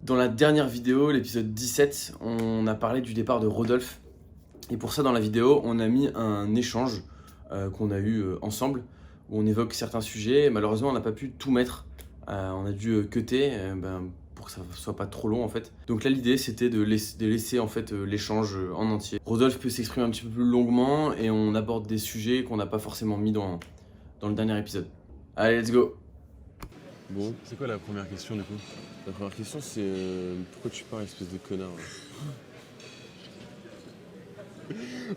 Dans la dernière vidéo, l'épisode 17, on a parlé du départ de Rodolphe. Et pour ça, dans la vidéo, on a mis un échange qu'on a eu ensemble, où on évoque certains sujets. Et malheureusement, on n'a pas pu tout mettre. On a dû cutter pour que ça soit pas trop long en fait. Donc là, l'idée, c'était de laisser en fait l'échange en entier. Rodolphe peut s'exprimer un petit peu plus longuement et on aborde des sujets qu'on n'a pas forcément mis dans le dernier épisode. Allez, let's go! Bon, c'est quoi la première question du coup? La première question c'est pourquoi tu parles espèce de connard?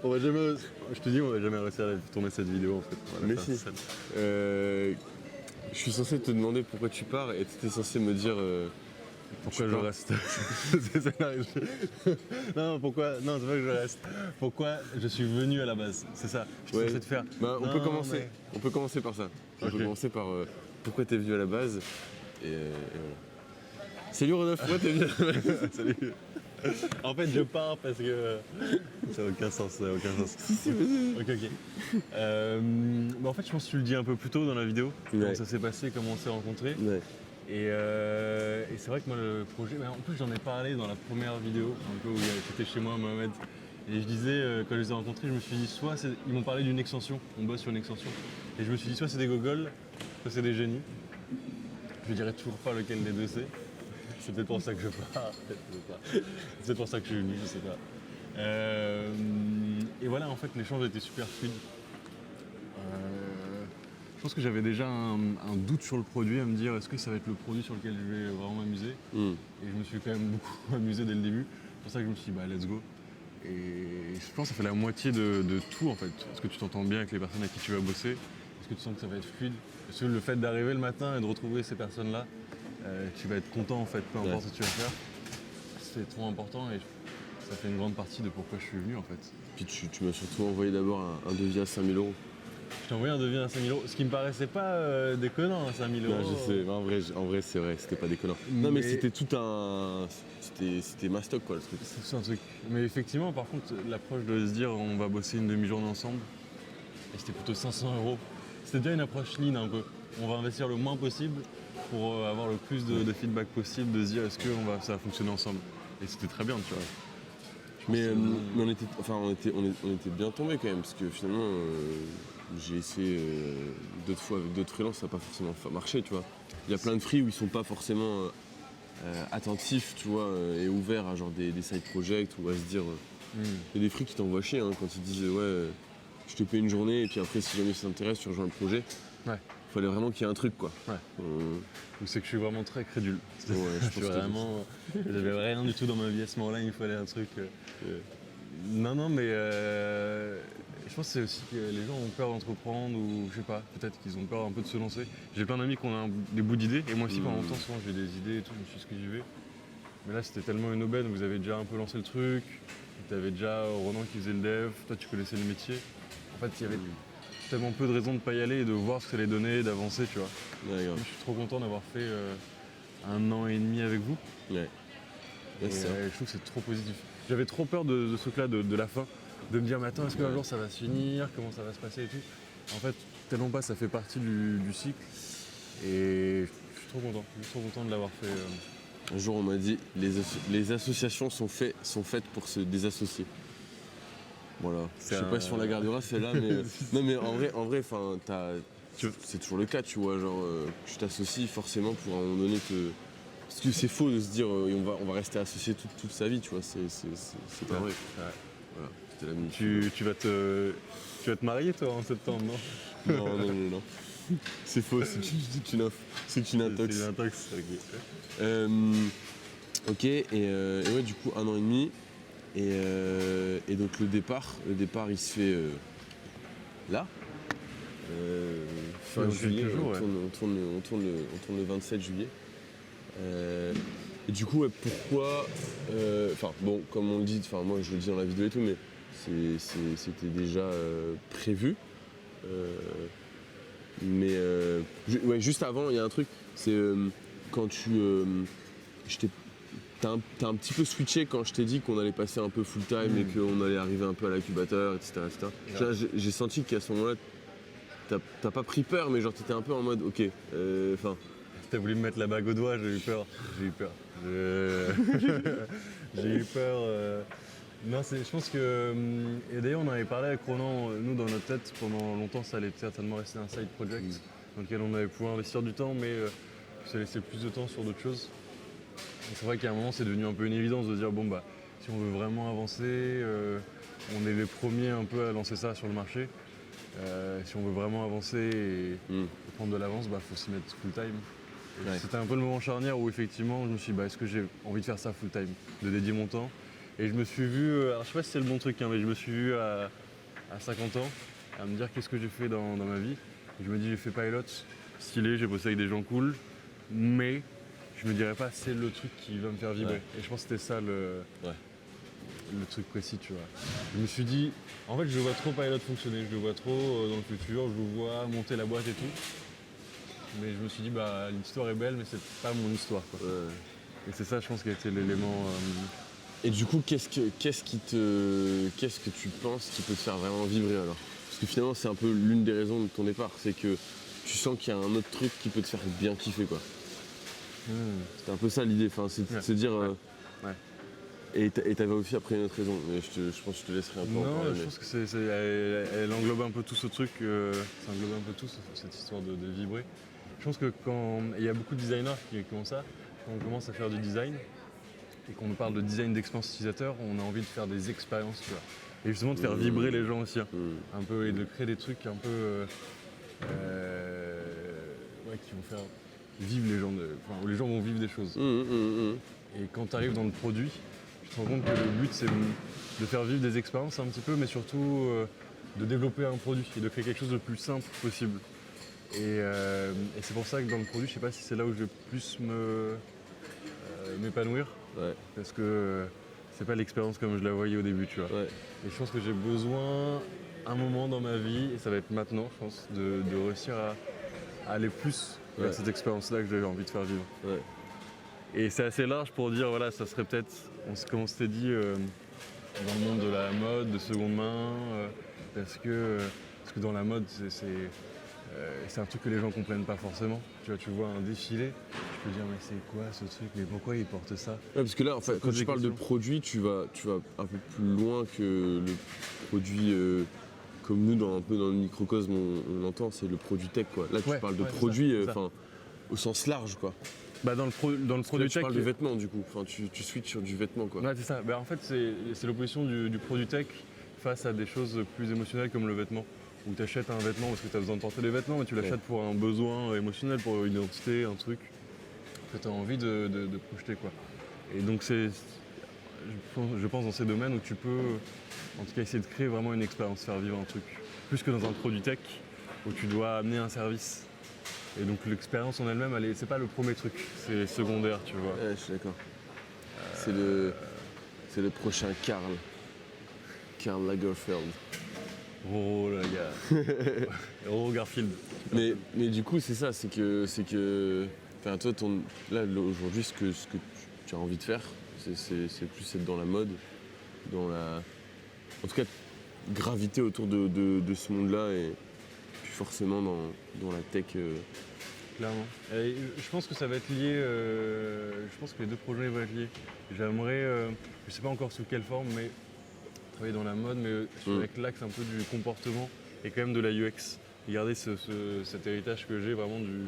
On va jamais, je te dis on va jamais réussir à tourner cette vidéo en fait. Mais si. Je suis censé te demander pourquoi tu pars et tu étais censé me dire pourquoi je reste. Non, pourquoi? Non, c'est pas que je reste. Pourquoi je suis venu à la base? C'est ça. Je suis censé te faire. Bah, on peut commencer. Mais... On peut commencer par ça. On peut commencer par pourquoi t'es venu à la base et voilà. Salut Rodolphe, pourquoi t'es venu à la base? Salut. En fait, je pars parce que ça n'a aucun sens, ça n'a aucun sens. Si, vas-y. Ok. Bah en fait, je pense que tu le dis un peu plus tôt dans la vidéo, comment ça s'est passé, comment on s'est rencontrés. Ouais. Et c'est vrai que moi, le projet, en plus, j'en ai parlé dans la première vidéo, un peu où j'étais chez moi, Mohamed. Et je disais, quand je les ai rencontrés, je me suis dit, soit ils m'ont parlé d'une extension, on bosse sur une extension. Et je me suis dit, soit c'est des gogoles, soit c'est des génies. Je dirais toujours pas lequel des deux c'est. C'est peut-être pour ça que je pars. C'est peut-être pour ça que je suis venu, je sais pas. Et voilà, en fait, l'échange a été super fluide. Je pense que j'avais déjà un doute sur le produit, à me dire est-ce que ça va être le produit sur lequel je vais vraiment m'amuser. Et je me suis quand même beaucoup amusé dès le début. C'est pour ça que je me suis dit, bah let's go. Et je pense que ça fait la moitié de tout en fait. Est-ce que tu t'entends bien avec les personnes avec qui tu vas bosser? Est-ce que tu sens que ça va être fluide? Est-ce que le fait d'arriver le matin et de retrouver ces personnes-là, tu vas être content en fait, peu importe ce que tu vas faire. C'est trop important et ça fait une grande partie de pourquoi je suis venu en fait. Puis tu m'as surtout envoyé d'abord un devis à 5 000 €. Je t'ai envoyé un devis à 5 000 €, ce qui me paraissait pas déconnant, 5 000 €. Non, je sais, en vrai c'est vrai, c'était pas déconnant. Non mais c'était tout un... C'était mastoc quoi le truc. C'est un truc. Mais effectivement par contre l'approche de se dire on va bosser une demi-journée ensemble, et c'était plutôt 500 €. C'était déjà une approche lean un peu. On va investir le moins possible pour avoir le plus de feedback possible, de se dire est-ce que ça va fonctionner ensemble. Et c'était très bien tu vois. Mais on était bien tombés quand même, parce que finalement j'ai essayé d'autres fois avec d'autres freelances, ça n'a pas forcément marché, tu vois. Il y a plein de free où ils sont pas forcément attentifs, tu vois, et ouverts à genre des side projects ou à se dire. Il y a des free qui t'envoient chier quand ils disent ouais, je te paye une journée et puis après si jamais ça t'intéresse tu rejoins le projet. Ouais. Il fallait vraiment qu'il y ait un truc quoi. Ouais. C'est que je suis vraiment très crédule. Ouais, je suis vraiment. J'avais rien du tout dans ma vie à ce moment-là, il me fallait un truc. Non, mais je pense que c'est aussi que les gens ont peur d'entreprendre ou je sais pas, peut-être qu'ils ont peur un peu de se lancer. J'ai plein d'amis qui ont des bouts d'idées et moi aussi pendant longtemps souvent j'ai des idées et tout, je me suis ce que j'y vais. Mais là c'était tellement une aubaine, vous avez déjà un peu lancé le truc, tu avais déjà Ronan qui faisait le dev, toi tu connaissais le métier. En fait il y avait tellement peu de raisons de pas y aller et de voir ce que ça allait donner, d'avancer tu vois. Ouais, je suis trop content d'avoir fait 1 an et demi avec vous. Ouais. Et je trouve que c'est trop positif. J'avais trop peur de ce truc-là, de la fin, de me dire mais attends est-ce qu'un jour ça va se finir, comment ça va se passer et tout. En fait tellement pas, ça fait partie du cycle et je suis trop content de l'avoir fait. Un jour on m'a dit les associations sont faites pour se désassocier. Voilà. Je sais pas si on la gardera celle-là, mais non mais en vrai, c'est toujours le cas, tu vois, genre tu t'associes forcément pour à un moment donné parce que c'est faux de se dire on va rester associé toute sa vie, tu vois, c'est pas vrai. Ouais. Voilà, c'était la minute. Tu vas te marier toi en septembre, non? Non. C'est faux, c'est une intox. C'est une intox, ok, et ouais, du coup, 1 an et demi. Et donc le départ il se fait là, fin juillet, on tourne le 27 juillet. Et du coup, pourquoi, comme on le dit, moi je le dis dans la vidéo et tout, mais c'était déjà prévu. Mais juste avant, il y a un truc, c'est quand t'as un petit peu switché quand je t'ai dit qu'on allait passer un peu full time et qu'on allait arriver un peu à l'incubateur, etc. Ouais. J'ai senti qu'à ce moment-là, t'as pas pris peur, mais genre t'étais un peu en mode ok. T'as voulu me mettre la bague au doigt, j'ai eu peur. J'ai eu peur. Non, je pense que. Et d'ailleurs, on en avait parlé avec Ronan, nous, dans notre tête, pendant longtemps, ça allait certainement rester un side project dans lequel on allait pouvoir investir du temps, mais se laisser plus de temps sur d'autres choses. Et c'est vrai qu'à un moment, c'est devenu un peu une évidence de dire bon, bah, si on veut vraiment avancer, on est les premiers un peu à lancer ça sur le marché. Si on veut vraiment avancer et prendre de l'avance, bah, faut s'y mettre full time. Ouais. C'était un peu le moment charnière où effectivement je me suis dit est-ce que j'ai envie de faire ça full time, de dédier mon temps. Et je me suis vu, alors je sais pas si c'est le bon truc, hein, mais je me suis vu à 50 ans à me dire qu'est-ce que j'ai fait dans ma vie. Et je me dis j'ai fait pilot, stylé, j'ai bossé avec des gens cool, mais je me dirais pas c'est le truc qui va me faire vibrer. Ouais. Et je pense que c'était ça le truc précis, tu vois. Je me suis dit, en fait je vois trop pilot fonctionner, je le vois trop dans le futur, je le vois monter la boîte et tout. Mais je me suis dit, l'histoire est belle, mais c'est pas mon histoire, quoi. Et c'est ça, je pense, qui a été l'élément. Et du coup, qu'est-ce que tu penses qui peut te faire vraiment vibrer alors? Parce que finalement, c'est un peu l'une des raisons de ton départ, c'est que tu sens qu'il y a un autre truc qui peut te faire bien kiffer, quoi. C'était un peu ça l'idée, c'est de se dire. Ouais. Et t'avais aussi après une autre raison, mais je pense que je te laisserai un peu en parler. Non, je pense que elle englobe un peu tout ce truc, ça englobe un peu tout cette histoire de vibrer. Je pense que quand il y a beaucoup de designers qui ont ça, quand on commence à faire du design et qu'on parle de design d'expérience utilisateur, on a envie de faire des expériences, tu vois. Et justement de faire vibrer les gens aussi, un peu, et de créer des trucs un peu qui vont faire vivre les gens, où les gens vont vivre des choses. Et quand tu arrives dans le produit, tu te rends compte que le but c'est de faire vivre des expériences un petit peu, mais surtout de développer un produit et de créer quelque chose de plus simple possible. Et c'est pour ça que dans le produit, je sais pas si c'est là où je vais plus m'épanouir. Ouais. Parce que c'est pas l'expérience comme je la voyais au début, tu vois. Ouais. Et je pense que j'ai besoin, un moment dans ma vie, et ça va être maintenant, je pense, de réussir à aller plus vers cette expérience-là que j'avais envie de faire vivre. Ouais. Et c'est assez large pour dire, voilà, ça serait peut-être, comme on s'était dit, dans le monde de la mode, de seconde main, parce que dans la mode, c'est un truc que les gens comprennent pas forcément. Tu vois un défilé, tu peux dire mais c'est quoi ce truc, mais pourquoi ils portent ça? Ouais, parce que là, en fait, quand tu parles de produit, tu vas un peu plus loin que le produit comme nous, un peu dans le microcosme, on entend, c'est le produit tech, quoi. Là, tu parles de produit, au sens large, quoi. Dans le produit tech, tu parles de vêtements, du coup. Tu switches sur du vêtement, quoi. Ouais, c'est ça. En fait, c'est l'opposition du produit tech face à des choses plus émotionnelles comme le vêtement. Où tu achètes un vêtement parce que tu as besoin de porter des vêtements, mais tu l'achètes pour un besoin émotionnel, pour une identité, un truc que tu as envie de projeter, quoi. Et donc je pense dans ces domaines où tu peux en tout cas essayer de créer vraiment une expérience, faire vivre un truc. Plus que dans un produit tech où tu dois amener un service. Et donc l'expérience en elle-même, c'est pas le premier truc, c'est secondaire, tu vois. Ouais, je suis d'accord. C'est le prochain Karl Lagerfeld. Oh là gars. Oh Garfield. Mais du coup c'est ça, c'est que enfin toi là aujourd'hui ce que tu as envie de faire, c'est plus être dans la mode, en tout cas graviter autour de ce monde-là et puis forcément dans la tech. Clairement. Et je pense que ça va être lié, je pense que les deux projets vont être liés. J'aimerais, je sais pas encore sous quelle forme, mais travailler dans la mode, mais avec l'axe un peu du comportement et quand même de la UX. Et garder cet héritage que j'ai vraiment du...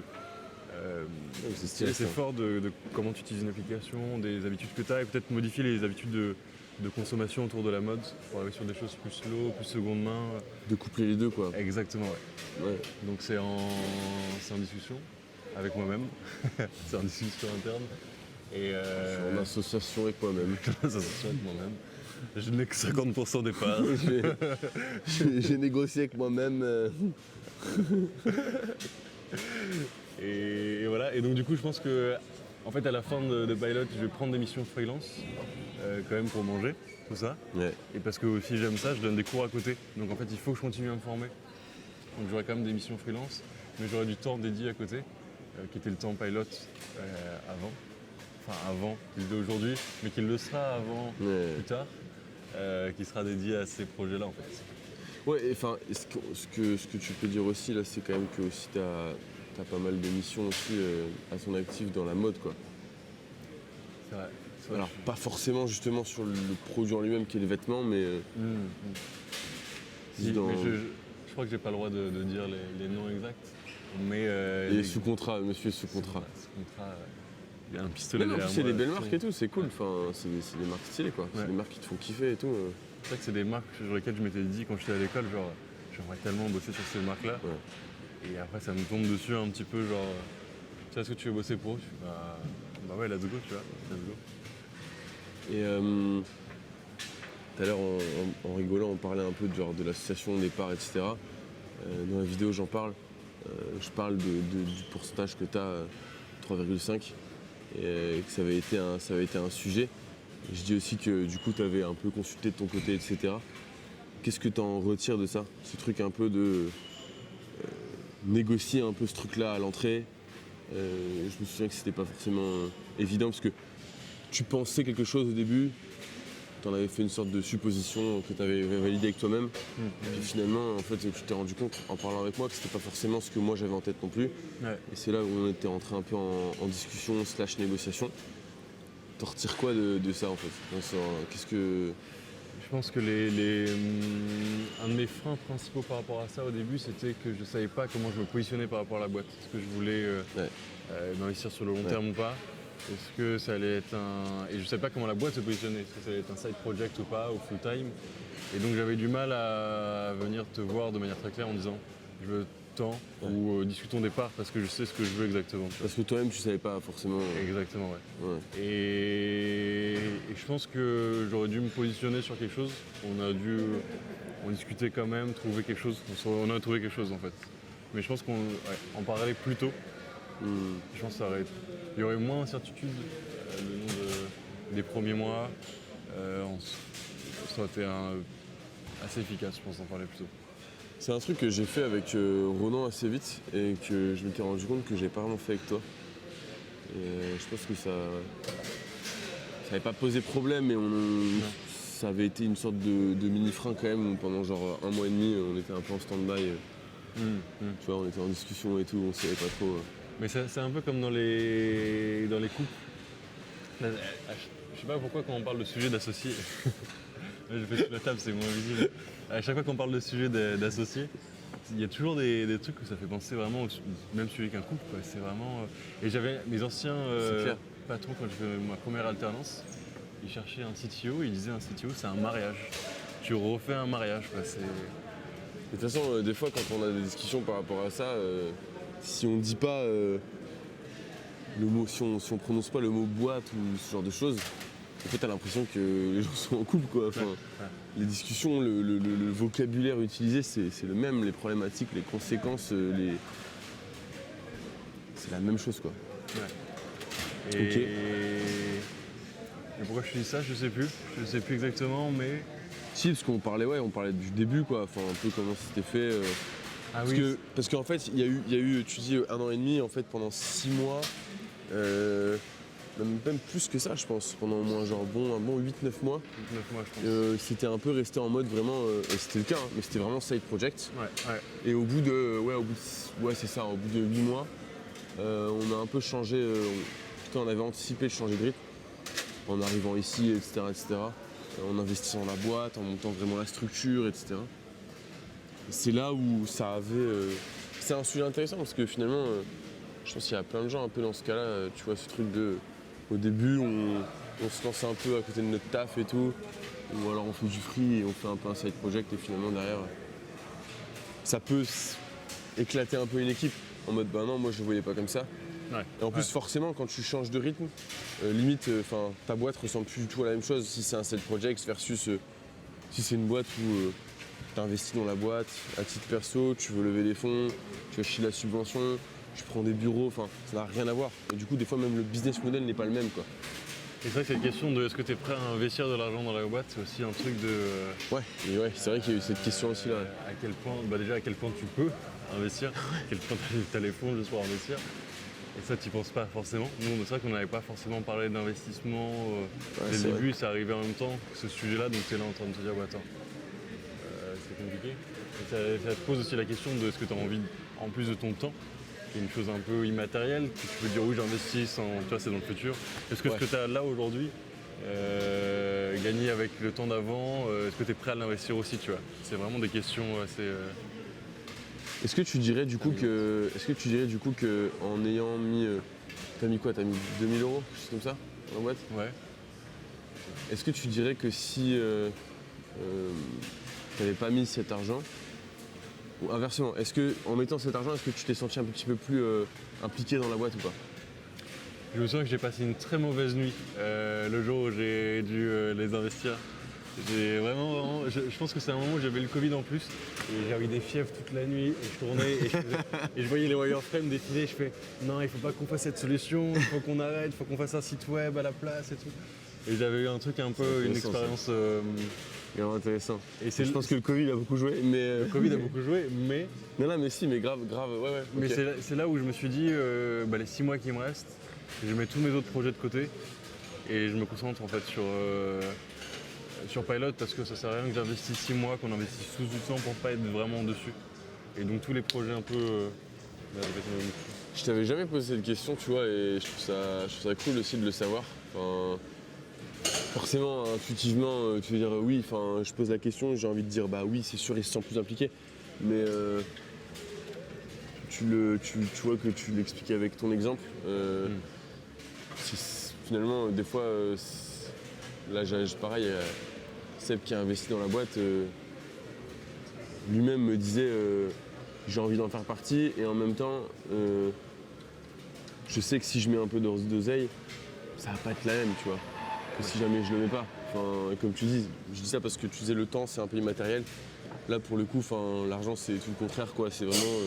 c'est assez fort de comment tu utilises une application, des habitudes que tu as, et peut-être modifier les habitudes de consommation autour de la mode pour arriver sur des choses plus slow, plus seconde main. De coupler les deux, quoi. Exactement, ouais. Donc c'est en discussion avec moi-même, c'est en discussion interne. Et en association avec moi-même. Association avec moi-même. Je n'ai que 50% des parts. J'ai négocié avec moi-même. Et voilà. Et donc du coup, je pense que, en fait, à la fin de Pilot, je vais prendre des missions freelance, quand même pour manger, tout ça. Ouais. Et parce que aussi j'aime ça, je donne des cours à côté. Donc en fait, il faut que je continue à me former. Donc j'aurai quand même des missions freelance, mais j'aurai du temps dédié à côté, qui était le temps Pilot avant. Enfin avant, qu'il l'est aujourd'hui, mais qu'il le sera avant plus tard. Qui sera dédié à ces projets-là en fait. Ouais, enfin, ce que tu peux dire aussi là, c'est quand même que aussi t'as pas mal de missions aussi à ton actif dans la mode, quoi. C'est vrai. Alors pas forcément justement sur le produit en lui-même qui est le vêtement, mais Si, dans- mais je crois que j'ai pas le droit de dire les noms exacts. Mais il est sous contrat, monsieur est sous contrat. Sous contrat, il y a un pistolet Mais non, en plus, derrière c'est moi. des belles marques et tout, c'est cool. Enfin, c'est des marques stylées quoi. C'est Ouais. des marques qui te font kiffer et tout. C'est vrai que c'est des marques sur lesquelles je m'étais dit quand j'étais à l'école, genre j'aimerais tellement bosser sur ces marques-là. Ouais. Et après ça me tombe dessus un petit peu genre tu vois, est-ce que tu veux bosser pour eux? Je fais bah ouais, let's go, tu vois, let's go. Et tout à l'heure, en rigolant, on parlait un peu de l'association, des parts, etc. Dans la vidéo, j'en parle. Je parle du pourcentage que tu as, 3,5, et que ça avait été un sujet. Et je dis aussi que du coup, tu avais un peu consulté de ton côté, etc. Qu'est-ce que tu en retires de ça? Ce truc un peu de négocier un peu ce truc-là à l'entrée. Je me souviens que c'était pas forcément évident parce que tu pensais quelque chose au début, tu en avais fait une sorte de supposition que tu avais validée avec toi-même. Puis finalement, en fait, tu t'es rendu compte en parlant avec moi que c'était pas forcément ce que moi j'avais en tête non plus. Ouais. Et c'est là où on était rentré un peu en discussion / négociation. T'en retires quoi de ça en fait? Qu'est-ce que. Je pense que un de mes freins principaux par rapport à ça au début, c'était que je ne savais pas comment je me positionnais par rapport à la boîte. Est-ce que je voulais m'investir sur le long terme ou pas? Est-ce que ça allait être un... Et je ne savais pas comment la boîte se positionnait. Est-ce que ça allait être un side project ou pas, ou full time? Et donc j'avais du mal à venir te voir de manière très claire en disant je veux tant ou discutons des parts parce que je sais ce que je veux exactement. Tu vois. Parce que toi-même tu savais pas forcément. Exactement, ouais. Ouais. Et je pense que j'aurais dû me positionner sur quelque chose. On discutait quand même, trouver quelque chose. On a trouvé quelque chose en fait. Mais je pense qu'on en parlait plus tôt. Je pense qu'il y aurait moins d'incertitude le long des premiers mois. Ça aurait été assez efficace, je pense, d'en parler plus tôt. C'est un truc que j'ai fait avec Ronan assez vite et que je m'étais rendu compte que j'ai pas vraiment fait avec toi. Et je pense que ça n'avait pas posé problème, mais ça avait été une sorte de mini-frein quand même. Pendant genre 1 mois et demi, on était un peu en stand-by. Tu vois, on était en discussion et tout, on savait pas trop. Mais c'est un peu comme dans les couples. Je sais pas pourquoi quand on parle de sujet d'associés, je fais sur la table, c'est moins visible. À chaque fois qu'on parle de sujet d'associés, il y a toujours des trucs où ça fait penser vraiment au même sujet qu'un couple. Quoi. C'est vraiment. Et j'avais mes anciens patrons quand j'ai fait ma première alternance, ils cherchaient un CTO, ils disaient un CTO c'est un mariage. Tu refais un mariage. Quoi. De toute façon, des fois quand on a des discussions par rapport à ça, si on dit pas le mot, si on prononce pas le mot boîte ou ce genre de choses, en fait t'as l'impression que les gens sont en couple quoi. Enfin, les discussions, le vocabulaire utilisé c'est le même, les problématiques, les conséquences, c'est la même chose quoi. Ouais. Et pourquoi je dis ça, je sais plus exactement, mais. Si, parce qu'on parlait du début quoi, enfin un peu comment c'était fait. Parce qu'en fait il y a eu, tu dis 1 an et demi, en fait pendant 6 mois, même plus que ça je pense, pendant au moins genre un bon 8-9 mois. 9 mois je pense. C'était un peu resté en mode vraiment, et c'était le cas, mais c'était vraiment side project. Ouais. Et au bout de 8 mois, on a un peu changé, on avait anticipé de changer de rythme en arrivant ici, etc. En investissant dans la boîte, en montant vraiment la structure, etc. C'est là où ça avait... c'est un sujet intéressant parce que finalement, je pense qu'il y a plein de gens un peu dans ce cas-là, tu vois, ce truc de... Au début, on se lance un peu à côté de notre taf et tout, ou alors on fait du free et on fait un peu un side project et finalement derrière, ça peut éclater un peu une équipe en mode bah non, moi je le voyais pas comme ça. Ouais. Et en plus forcément quand tu changes de rythme, limite ta boîte ressemble plus du tout à la même chose si c'est un side project versus si c'est une boîte où tu investis dans la boîte à titre perso, tu veux lever des fonds, tu vas chier la subvention, tu prends des bureaux, enfin ça n'a rien à voir. Et du coup des fois même le business model n'est pas le même quoi. Et c'est vrai que cette question de est-ce que tu es prêt à investir de l'argent dans la boîte, c'est aussi un truc de. Ouais, c'est vrai qu'il y a eu cette question aussi là. À quel point, déjà à quel point tu peux investir, à quel point tu as les fonds juste pour investir. Et ça, tu penses pas forcément. Nous, c'est vrai qu'on n'avait pas forcément parlé d'investissement dès le début, ça arrivait en même temps que ce sujet-là, donc tu es là en train de te dire, attends, c'est compliqué. Et ça te pose aussi la question de est-ce que tu as envie, en plus de ton temps, qui est une chose un peu immatérielle, que tu peux dire oui j'investis, tu vois, c'est dans le futur. Est-ce que ce que tu as là aujourd'hui, gagné avec le temps d'avant, est-ce que tu es prêt à l'investir aussi, tu vois? C'est vraiment des questions assez... Est-ce que tu dirais du coup que en ayant mis... t'as mis quoi? T'as mis 2000 €, quelque chose comme ça, dans la boîte? Ouais. Est-ce que tu dirais que si t'avais pas mis cet argent, ou inversement, est-ce que en mettant cet argent, est-ce que tu t'es senti un petit peu plus impliqué dans la boîte ou pas? Je me souviens que j'ai passé une très mauvaise nuit le jour où j'ai dû les investir. J'ai vraiment, je pense que c'est un moment où j'avais le Covid en plus et j'avais des fièvres toute la nuit et je tournais et je voyais les wireframes défiler. Je fais non, il faut pas qu'on fasse cette solution, il faut qu'on arrête, il faut qu'on fasse un site web à la place et tout. Et j'avais eu un truc un peu, une expérience. Vraiment intéressant. Et Je pense que le Covid a beaucoup joué, mais. Le Covid a beaucoup joué, mais. Non, mais si, mais grave, ouais. Mais Ok. c'est là où je me suis dit, les 6 mois qui me restent, je mets tous mes autres projets de côté et je me concentre en fait sur Pilot parce que ça sert à rien que j'investisse 6 mois, qu'on investisse sous du temps pour pas être vraiment dessus. Et donc tous les projets un peu. Je t'avais jamais posé cette question, tu vois, et je trouve ça cool aussi de le savoir. Enfin, forcément, intuitivement, tu veux dire oui, enfin, je pose la question, j'ai envie de dire bah oui, c'est sûr, il se sent plus impliqué. Mais tu vois que tu l'expliquais avec ton exemple. Finalement, des fois, là, pareil, Seb qui a investi dans la boîte, lui-même me disait j'ai envie d'en faire partie et en même temps, je sais que si je mets un peu d'oseille, ça va pas être la même, tu vois, que si jamais je le mets pas. Enfin, comme tu dis, je dis ça parce que tu disais le temps, c'est un peu immatériel. Là, pour le coup, l'argent, c'est tout le contraire, quoi. C'est vraiment,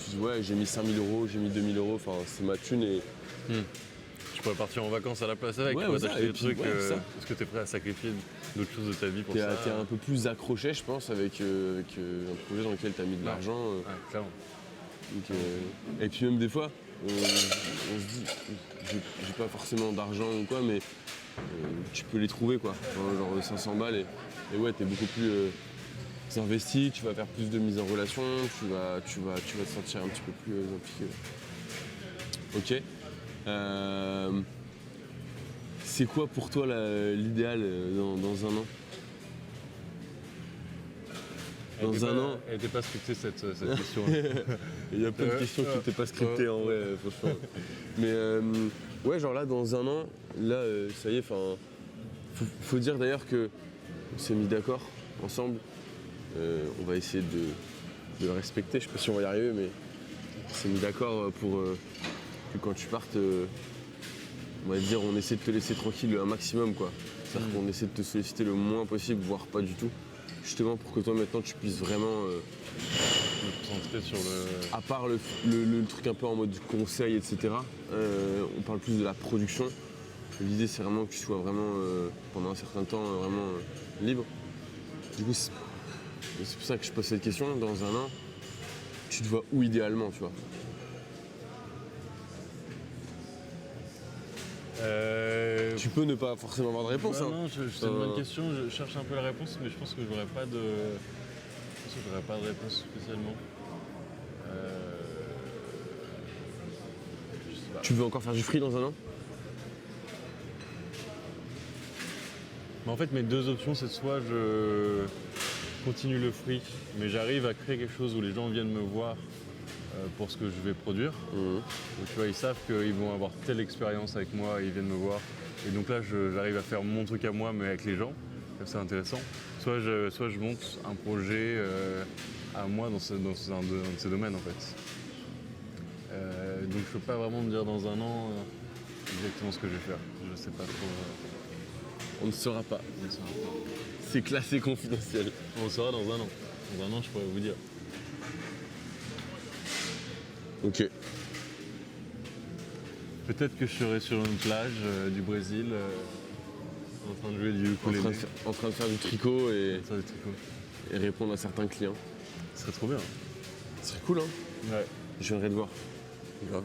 tu dis ouais, j'ai mis 5000 €, j'ai mis 2000 €, enfin, c'est ma thune et. Tu pourrais partir en vacances à la place avec, Ouais, tu vois, ça, t'acheter et des puis, trucs. ouais, ça. Est-ce que tu es prêt à sacrifier d'autres choses de ta vie pour ça? T'es un peu plus accroché, je pense, avec un projet dans lequel tu as mis de l'argent. Ouais, clairement. Donc, et puis même des fois, on se dit, j'ai pas forcément d'argent ou quoi, mais tu peux les trouver, quoi. Genre 500 balles et ouais, t'es beaucoup plus investi, tu vas faire plus de mise en relation, tu vas te sentir un petit peu plus impliqué. Ok. C'est quoi pour toi l'idéal dans un an? Dans un an. Elle n'était pas scriptée cette question. Il y a plein de questions qui n'étaient pas scriptées en vrai, franchement. Mais ouais, genre là, dans un an, là, ça y est, enfin. Faut dire d'ailleurs que on s'est mis d'accord ensemble. On va essayer de le respecter. Je sais pas si on va y arriver, mais on s'est mis d'accord pour que quand tu partes, on va dire, on essaie de te laisser tranquille un maximum, quoi. C'est-à-dire qu'on essaie de te solliciter le moins possible, voire pas du tout. Justement pour que toi maintenant tu puisses vraiment Me concentrer sur le. à part le truc un peu en mode conseil, etc. On parle plus de la production. L'idée c'est vraiment que tu sois vraiment pendant un certain temps vraiment libre. Du coup c'est pour ça que je pose cette question. Dans un an, tu te vois où idéalement, tu vois? Tu peux ne pas forcément avoir de réponse. Bah hein. non, c'est une bonne question, je cherche un peu la réponse, mais je pense que j'aurais pas de. Réponse spécialement. Je sais pas. Tu veux encore faire du free dans un an? Mais en fait, mes deux options, c'est soit je continue le free, mais j'arrive à créer quelque chose où les gens viennent me voir pour ce que je vais produire. Donc tu vois, ils savent qu'ils vont avoir telle expérience avec moi, ils viennent me voir. Et donc là, j'arrive à faire mon truc à moi, mais avec les gens. C'est intéressant. Soit je monte un projet à moi dans un de ces domaines, en fait. Donc je peux pas vraiment me dire dans un an exactement ce que je vais faire. Je sais pas trop. On ne saura pas. On saura pas. C'est classé confidentiel. On saura dans un an. Dans un an, je pourrais vous dire. Ok. Peut-être que je serai sur une plage du Brésil en train de jouer du ukulélé. En train de faire du tricot et Ça, des tricot. répondre à certains clients. Ce serait trop bien. Ce serait cool, hein? Ouais. Je viendrai te voir. Grave.